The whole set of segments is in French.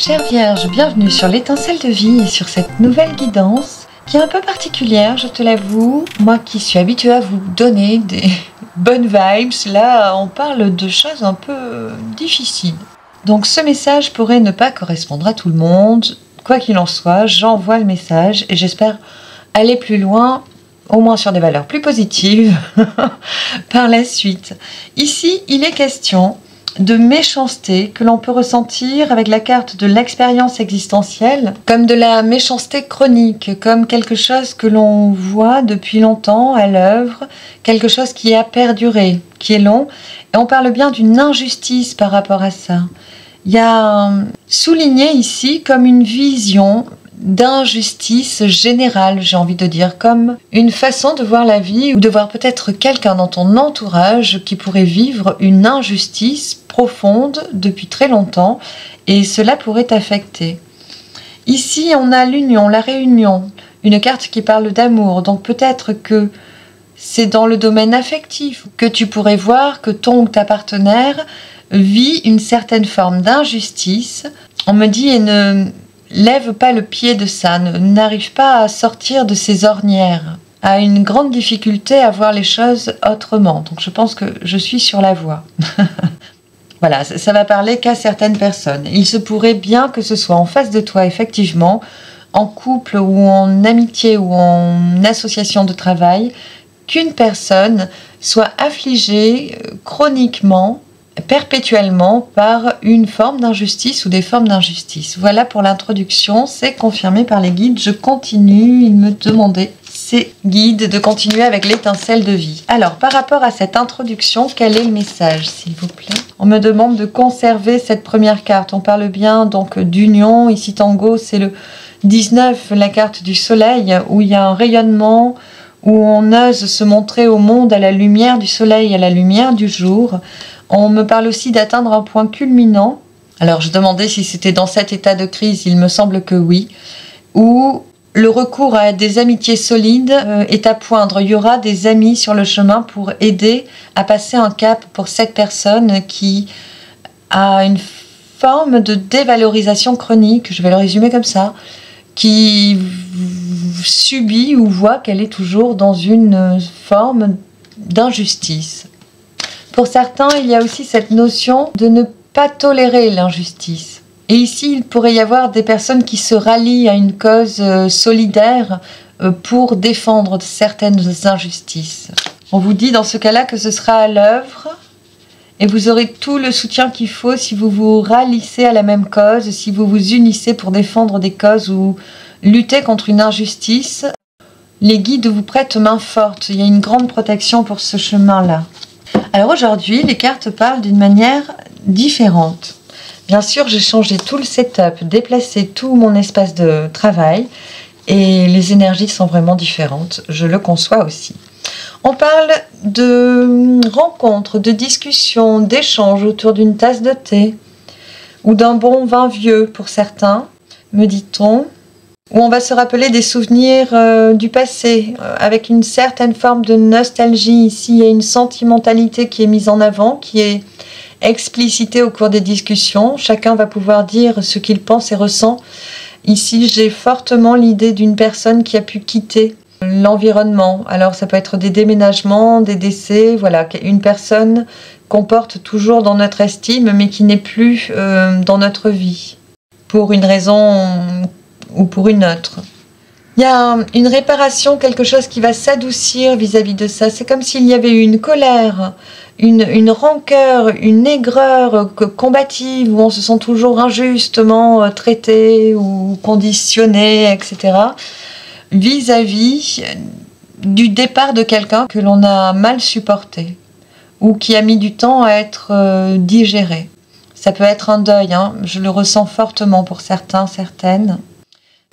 Chère Vierge, bienvenue sur l'étincelle de vie et sur cette nouvelle guidance qui est un peu particulière, je te l'avoue. Moi qui suis habituée à vous donner des bonnes vibes, là on parle de choses un peu difficiles. Donc ce message pourrait ne pas correspondre à tout le monde. Quoi qu'il en soit, j'envoie le message et j'espère aller plus loin, au moins sur des valeurs plus positives par la suite. Ici, il est question de méchanceté que l'on peut ressentir avec la carte de l'expérience existentielle, comme de la méchanceté chronique, comme quelque chose que l'on voit depuis longtemps à l'œuvre, quelque chose qui a perduré, qui est long, et on parle bien d'une injustice par rapport à ça. Il y a souligné ici comme une vision d'injustice générale, j'ai envie de dire, comme une façon de voir la vie ou de voir peut-être quelqu'un dans ton entourage qui pourrait vivre une injustice profonde depuis très longtemps et cela pourrait t'affecter. Ici, on a l'union, la réunion, une carte qui parle d'amour, donc peut-être que c'est dans le domaine affectif que tu pourrais voir que ton ou ta partenaire vit une certaine forme d'injustice. On me dit et ne lève pas le pied de ça, n'arrive pas à sortir de ses ornières, a une grande difficulté à voir les choses autrement. Donc je pense que je suis sur la voie. Voilà, ça va parler qu'à certaines personnes. Il se pourrait bien que ce soit en face de toi, effectivement, en couple ou en amitié ou en association de travail, qu'une personne soit affligée chroniquement, perpétuellement par une forme d'injustice ou des formes d'injustice. Voilà pour l'introduction, c'est confirmé par les guides. Je continue, ils me demandaient, ces guides, de continuer avec l'étincelle de vie. Alors, par rapport à cette introduction, quel est le message, s'il vous plaît? On me demande de conserver cette première carte. On parle bien donc d'union. Ici, Tango, c'est le 19, la carte du soleil, où il y a un rayonnement, où on ose se montrer au monde à la lumière du soleil, à la lumière du jour. On me parle aussi d'atteindre un point culminant. Alors je demandais si c'était dans cet état de crise, il me semble que oui. Où le recours à des amitiés solides est à poindre. Il y aura des amis sur le chemin pour aider à passer un cap pour cette personne qui a une forme de dévalorisation chronique, je vais le résumer comme ça, qui subit ou voit qu'elle est toujours dans une forme d'injustice. Pour certains, il y a aussi cette notion de ne pas tolérer l'injustice. Et ici, il pourrait y avoir des personnes qui se rallient à une cause solidaire pour défendre certaines injustices. On vous dit dans ce cas-là que ce sera à l'œuvre et vous aurez tout le soutien qu'il faut si vous vous ralliez à la même cause, si vous vous unissez pour défendre des causes ou lutter contre une injustice. Les guides vous prêtent main forte. Il y a une grande protection pour ce chemin-là. Alors aujourd'hui, les cartes parlent d'une manière différente. Bien sûr, j'ai changé tout le setup, déplacé tout mon espace de travail et les énergies sont vraiment différentes. Je le conçois aussi. On parle de rencontres, de discussions, d'échanges autour d'une tasse de thé ou d'un bon vin vieux pour certains, me dit-on. Où on va se rappeler des souvenirs du passé, avec une certaine forme de nostalgie. Ici, il y a une sentimentalité qui est mise en avant, qui est explicitée au cours des discussions. Chacun va pouvoir dire ce qu'il pense et ressent. Ici, j'ai fortement l'idée d'une personne qui a pu quitter l'environnement. Alors, ça peut être des déménagements, des décès, voilà, une personne qu'on porte toujours dans notre estime, mais qui n'est plus dans notre vie, pour une raison ou pour une autre. Il y a une réparation, quelque chose qui va s'adoucir vis-à-vis de ça. C'est comme s'il y avait eu une colère, une rancœur, une aigreur combative, où on se sent toujours injustement traité ou conditionné, etc. Vis-à-vis du départ de quelqu'un que l'on a mal supporté ou qui a mis du temps à être digéré. Ça peut être un deuil, hein. Je le ressens fortement pour certains, certaines.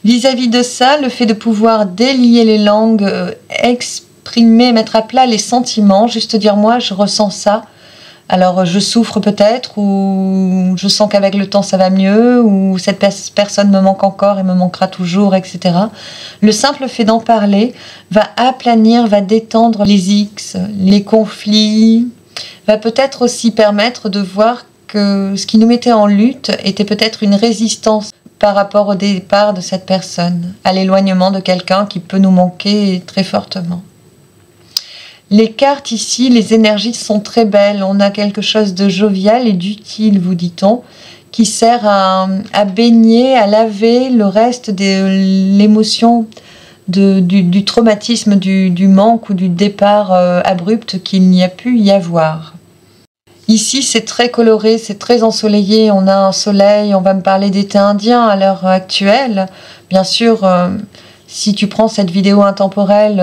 Vis-à-vis de ça, le fait de pouvoir délier les langues, exprimer, mettre à plat les sentiments, juste dire moi je ressens ça, alors je souffre peut-être, ou je sens qu'avec le temps ça va mieux, ou cette personne me manque encore et me manquera toujours, etc. Le simple fait d'en parler va aplanir, va détendre les X, les conflits, va peut-être aussi permettre de voir que ce qui nous mettait en lutte était peut-être une résistance par rapport au départ de cette personne, à l'éloignement de quelqu'un qui peut nous manquer très fortement. Les cartes ici, les énergies sont très belles. On a quelque chose de jovial et d'utile, vous dit-on, qui sert à baigner, à laver le reste de l'émotion, du traumatisme, du manque ou du départ abrupt qu'il n'y a pu y avoir. Ici, c'est très coloré, c'est très ensoleillé, on a un soleil, on va me parler d'été indien à l'heure actuelle. Bien sûr, si tu prends cette vidéo intemporelle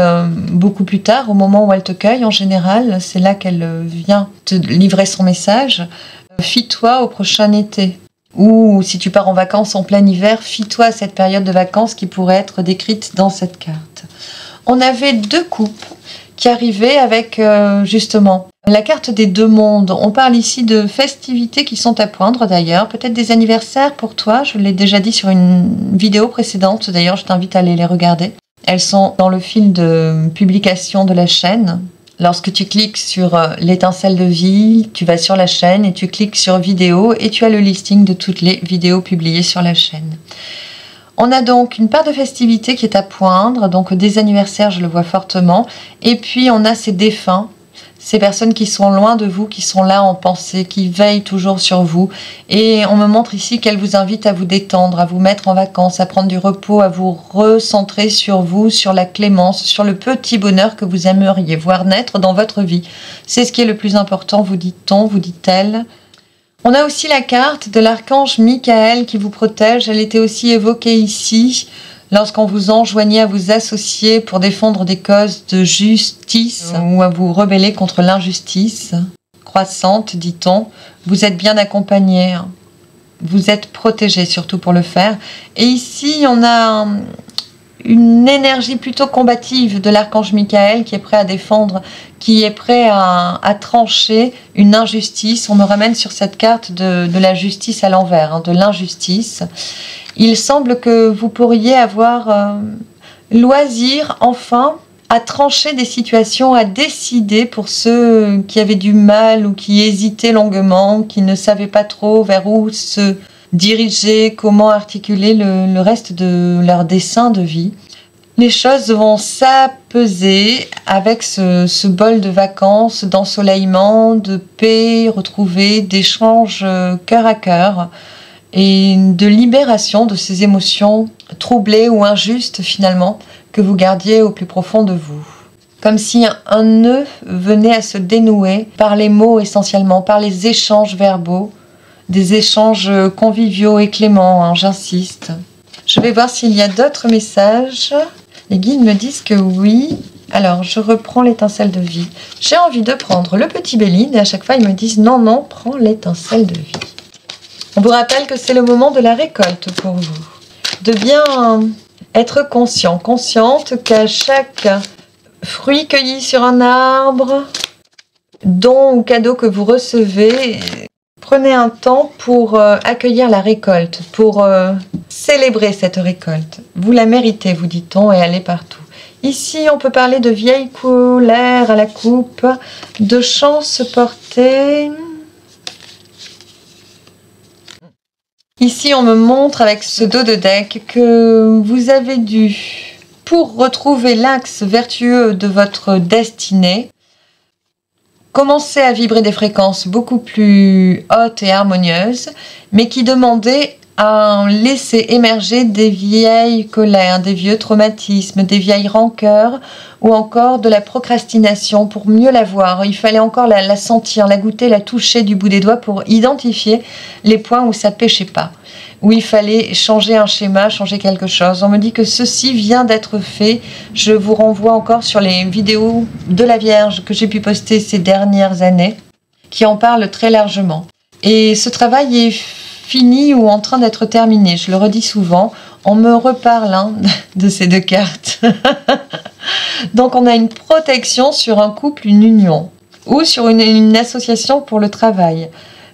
beaucoup plus tard, au moment où elle te cueille en général, c'est là qu'elle vient te livrer son message. Fie-toi au prochain été. Ou si tu pars en vacances en plein hiver, fie-toi à cette période de vacances qui pourrait être décrite dans cette carte. On avait deux coupes qui arrivaient avec justement la carte des deux mondes. On parle ici de festivités qui sont à poindre d'ailleurs, peut-être des anniversaires pour toi, je l'ai déjà dit sur une vidéo précédente, d'ailleurs je t'invite à aller les regarder. Elles sont dans le fil de publication de la chaîne. Lorsque tu cliques sur l'étincelle de vie, tu vas sur la chaîne et tu cliques sur vidéo et tu as le listing de toutes les vidéos publiées sur la chaîne. On a donc une part de festivité qui est à poindre, donc des anniversaires, je le vois fortement. Et puis on a ces défunts, ces personnes qui sont loin de vous, qui sont là en pensée, qui veillent toujours sur vous. Et on me montre ici qu'elle vous invite à vous détendre, à vous mettre en vacances, à prendre du repos, à vous recentrer sur vous, sur la clémence, sur le petit bonheur que vous aimeriez voir naître dans votre vie. C'est ce qui est le plus important, vous dit-on, vous dit-elle. On a aussi la carte de l'archange Michael qui vous protège. Elle était aussi évoquée ici lorsqu'on vous enjoignait à vous associer pour défendre des causes de justice ou à vous rebeller contre l'injustice croissante, dit-on. Vous êtes bien accompagné, vous êtes protégé surtout pour le faire. Et ici, on a une énergie plutôt combative de l'archange Michael qui est prêt à défendre, qui est prêt à trancher une injustice. On me ramène sur cette carte de la justice à l'envers, de l'injustice. Il semble que vous pourriez avoir loisir, enfin, à trancher des situations, à décider pour ceux qui avaient du mal ou qui hésitaient longuement, qui ne savaient pas trop vers où se diriger, comment articuler le reste de leur dessin de vie. Les choses vont s'apeser avec ce bol de vacances, d'ensoleillement, de paix retrouvée, d'échanges cœur à cœur et de libération de ces émotions troublées ou injustes finalement que vous gardiez au plus profond de vous. Comme si un nœud venait à se dénouer par les mots essentiellement, par les échanges verbaux, des échanges conviviaux et cléments, j'insiste. Je vais voir s'il y a d'autres messages. Les guides me disent que oui. Alors, je reprends l'étincelle de vie. J'ai envie de prendre le petit Béline et à chaque fois, ils me disent non, non, prends l'étincelle de vie. On vous rappelle que c'est le moment de la récolte pour vous. De bien être consciente qu'à chaque fruit cueilli sur un arbre, don ou cadeau que vous recevez, prenez un temps pour accueillir la récolte, pour célébrer cette récolte. Vous la méritez, vous dit-on, et elle est partout. Ici, on peut parler de vieille colère à la coupe, de chance portée. Ici, on me montre avec ce dos de deck que vous avez dû, pour retrouver l'axe vertueux de votre destinée, commencer à vibrer des fréquences beaucoup plus hautes et harmonieuses, mais qui demandaient à laisser émerger des vieilles colères, des vieux traumatismes, des vieilles rancœurs, ou encore de la procrastination pour mieux la voir. Il fallait encore la sentir, la goûter, la toucher du bout des doigts pour identifier les points où ça pêchait pas, où il fallait changer un schéma, changer quelque chose. On me dit que ceci vient d'être fait. Je vous renvoie encore sur les vidéos de la Vierge que j'ai pu poster ces dernières années, qui en parlent très largement. Et ce travail est fini ou en train d'être terminé. Je le redis souvent, on me reparle de ces deux cartes. Donc on a une protection sur un couple, une union, ou sur une association pour le travail.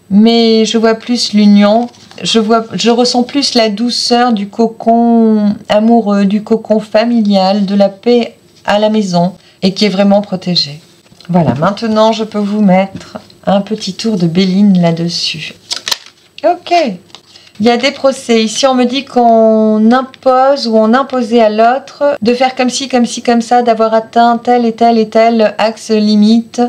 Mais je vois plus l'union, je ressens plus la douceur du cocon amoureux, du cocon familial, de la paix à la maison, et qui est vraiment protégé. Voilà, maintenant je peux vous mettre un petit tour de Béline là-dessus. Ok. Il y a des procès. Ici, on me dit qu'on impose ou on imposait à l'autre de faire comme ci, comme ci, comme ça, d'avoir atteint tel et tel axe limite,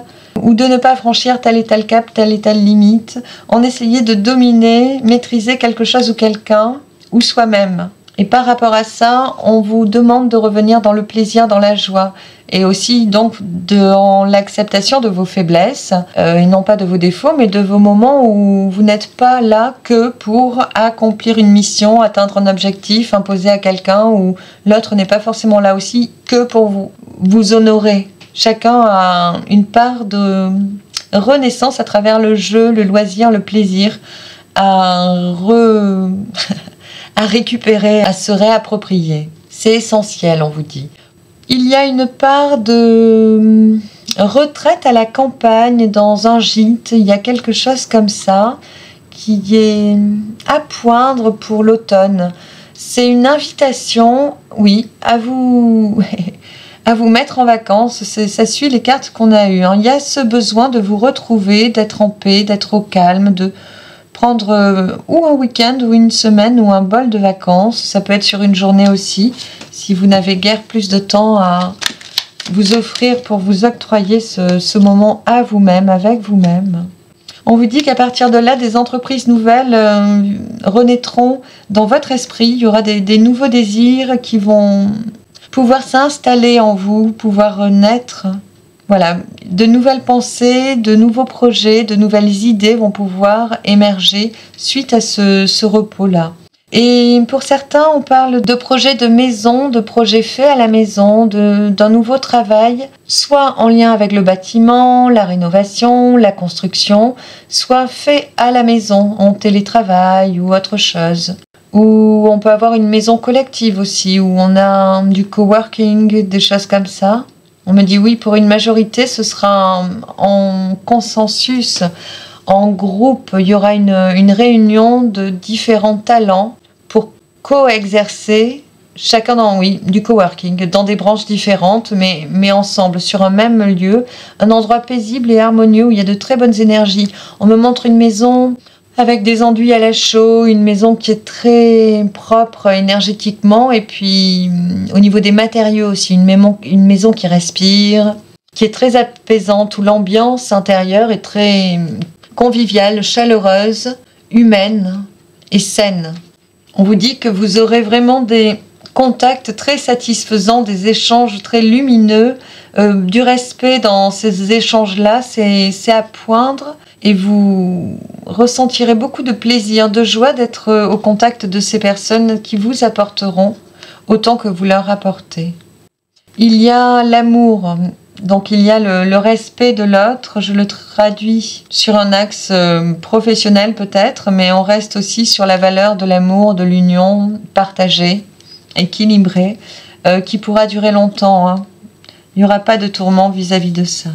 ou de ne pas franchir tel et tel cap, telle et telle limite. On essayait de dominer, maîtriser quelque chose ou quelqu'un, ou soi-même. Et par rapport à ça, on vous demande de revenir dans le plaisir, dans la joie. Et aussi donc dans l'acceptation de vos faiblesses, et non pas de vos défauts, mais de vos moments où vous n'êtes pas là que pour accomplir une mission, atteindre un objectif, imposer à quelqu'un, ou l'autre n'est pas forcément là aussi que pour vous honorer. Chacun a une part de renaissance à travers le jeu, le loisir, le plaisir, à récupérer, à se réapproprier. C'est essentiel, on vous dit. Il y a une part de retraite à la campagne, dans un gîte. Il y a quelque chose comme ça qui est à poindre pour l'automne. C'est une invitation, oui, à vous mettre en vacances. Ça suit les cartes qu'on a eues. Il y a ce besoin de vous retrouver, d'être en paix, d'être au calme, de prendre ou un week-end ou une semaine ou un bol de vacances. Ça peut être sur une journée aussi, si vous n'avez guère plus de temps à vous offrir pour vous octroyer ce moment à vous-même, avec vous-même. On vous dit qu'à partir de là, des entreprises nouvelles renaîtront dans votre esprit. Il y aura des nouveaux désirs qui vont pouvoir s'installer en vous, pouvoir renaître. Voilà, de nouvelles pensées, de nouveaux projets, de nouvelles idées vont pouvoir émerger suite à ce repos-là. Et pour certains, on parle de projets de maison, de projets faits à la maison, d'un nouveau travail, soit en lien avec le bâtiment, la rénovation, la construction, soit fait à la maison, en télétravail ou autre chose. Ou on peut avoir une maison collective aussi, où on a du coworking, des choses comme ça. On me dit oui, pour une majorité, ce sera en consensus, en groupe. Il y aura une réunion de différents talents pour co-exercer, chacun dans, du coworking, dans des branches différentes, mais ensemble, sur un même lieu, un endroit paisible et harmonieux où il y a de très bonnes énergies. On me montre une maison avec des enduits à la chaux, une maison qui est très propre énergétiquement, et puis au niveau des matériaux aussi, une maison qui respire, qui est très apaisante, où l'ambiance intérieure est très conviviale, chaleureuse, humaine et saine. On vous dit que vous aurez vraiment des contacts très satisfaisants, des échanges très lumineux, du respect dans ces échanges-là, c'est à poindre. Et vous ressentirez beaucoup de plaisir, de joie d'être au contact de ces personnes qui vous apporteront autant que vous leur apportez. Il y a l'amour, donc il y a le respect de l'autre. Je le traduis sur un axe professionnel peut-être, mais on reste aussi sur la valeur de l'amour, de l'union partagée, équilibrée, qui pourra durer longtemps. Il n'y aura pas de tourment vis-à-vis de ça.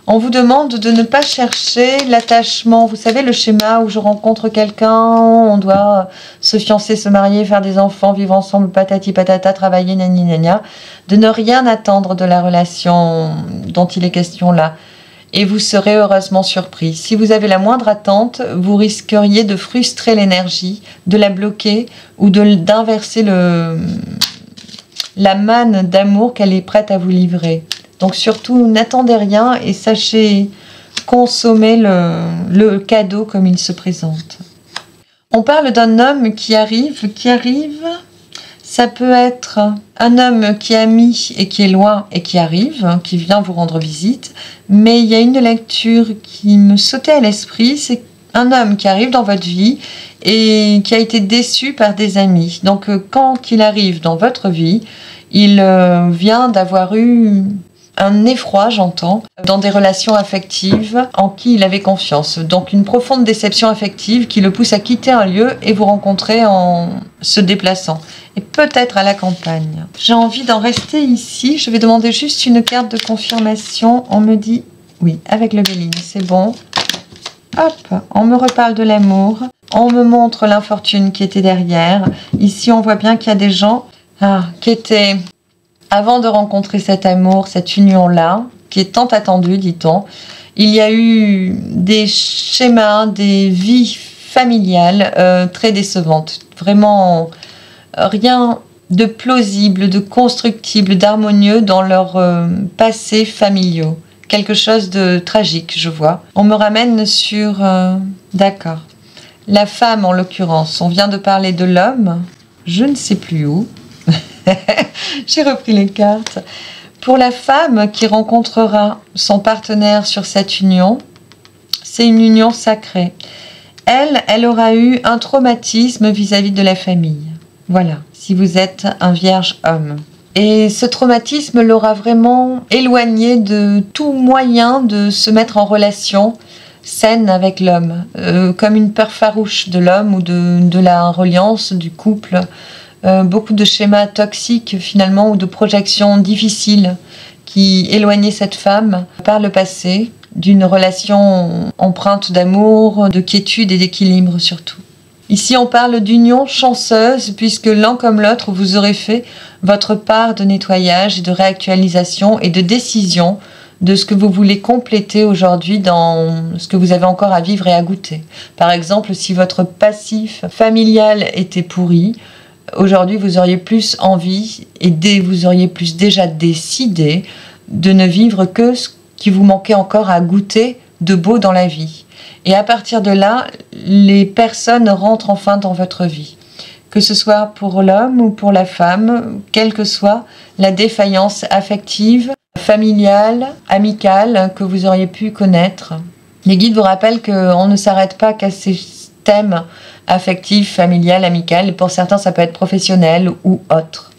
On vous demande de ne pas chercher l'attachement. Vous savez, le schéma où je rencontre quelqu'un, on doit se fiancer, se marier, faire des enfants, vivre ensemble, patati patata, travailler, nani nania. De ne rien attendre de la relation dont il est question là. Et vous serez heureusement surpris. Si vous avez la moindre attente, vous risqueriez de frustrer l'énergie, de la bloquer ou d'inverser la manne d'amour qu'elle est prête à vous livrer. Donc surtout, n'attendez rien et sachez consommer le cadeau comme il se présente. On parle d'un homme qui arrive, ça peut être un homme qui est ami et qui est loin et qui arrive, qui vient vous rendre visite, mais il y a une lecture qui me sautait à l'esprit, c'est un homme qui arrive dans votre vie et qui a été déçu par des amis. Donc quand il arrive dans votre vie, il vient d'avoir eu un effroi, j'entends, dans des relations affectives en qui il avait confiance. Donc une profonde déception affective qui le pousse à quitter un lieu et vous rencontrer en se déplaçant. Et peut-être à la campagne. J'ai envie d'en rester ici. Je vais demander juste une carte de confirmation. On me dit oui, avec le Béline, c'est bon. Hop, on me reparle de l'amour. On me montre l'infortune qui était derrière. Ici, on voit bien qu'il y a des gens qui étaient... Avant de rencontrer cet amour, cette union-là, qui est tant attendue, dit-on, il y a eu des schémas, des vies familiale très décevante. Vraiment rien de plausible, de constructible, d'harmonieux dans leurs passés familiaux. Quelque chose de tragique, je vois. On me ramène sur... D'accord. La femme, en l'occurrence. On vient de parler de l'homme. Je ne sais plus où. J'ai repris les cartes. Pour la femme qui rencontrera son partenaire sur cette union, c'est une union sacrée. Elle aura eu un traumatisme vis-à-vis de la famille. Voilà, si vous êtes un vierge homme. Et ce traumatisme l'aura vraiment éloigné de tout moyen de se mettre en relation saine avec l'homme, comme une peur farouche de l'homme ou de la reliance, du couple. Beaucoup de schémas toxiques finalement ou de projections difficiles qui éloignaient cette femme par le passé d'une relation empreinte d'amour, de quiétude et d'équilibre surtout. Ici, on parle d'union chanceuse puisque l'un comme l'autre, vous aurez fait votre part de nettoyage et de réactualisation et de décision de ce que vous voulez compléter aujourd'hui dans ce que vous avez encore à vivre et à goûter. Par exemple, si votre passif familial était pourri, aujourd'hui, vous auriez plus envie et vous auriez plus déjà décidé de ne vivre que ce qui vous manquait encore à goûter de beau dans la vie. Et à partir de là, les personnes rentrent enfin dans votre vie. Que ce soit pour l'homme ou pour la femme, quelle que soit la défaillance affective, familiale, amicale que vous auriez pu connaître. Les guides vous rappellent qu'on ne s'arrête pas qu'à ces thèmes affectifs, familial, amical. Et pour certains, ça peut être professionnel ou autre.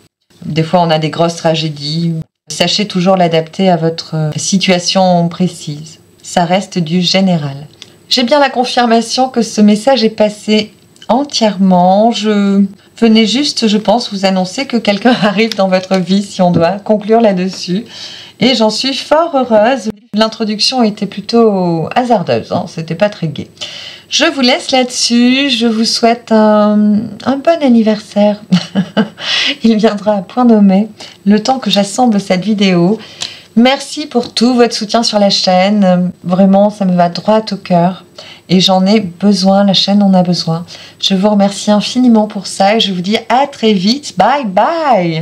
Des fois, on a des grosses tragédies. Sachez toujours l'adapter à votre situation précise. Ça reste du général. J'ai bien la confirmation que ce message est passé entièrement. Je venais juste, je pense, vous annoncer que quelqu'un arrive dans votre vie, si on doit conclure là-dessus. Et j'en suis fort heureuse. L'introduction était plutôt hasardeuse, hein, c'était pas très gai. Je vous laisse là-dessus. Je vous souhaite un bon anniversaire. Il viendra à point nommé le temps que j'assemble cette vidéo. Merci pour tout votre soutien sur la chaîne. Vraiment, ça me va droit au cœur. Et j'en ai besoin, la chaîne en a besoin. Je vous remercie infiniment pour ça et je vous dis à très vite. Bye bye!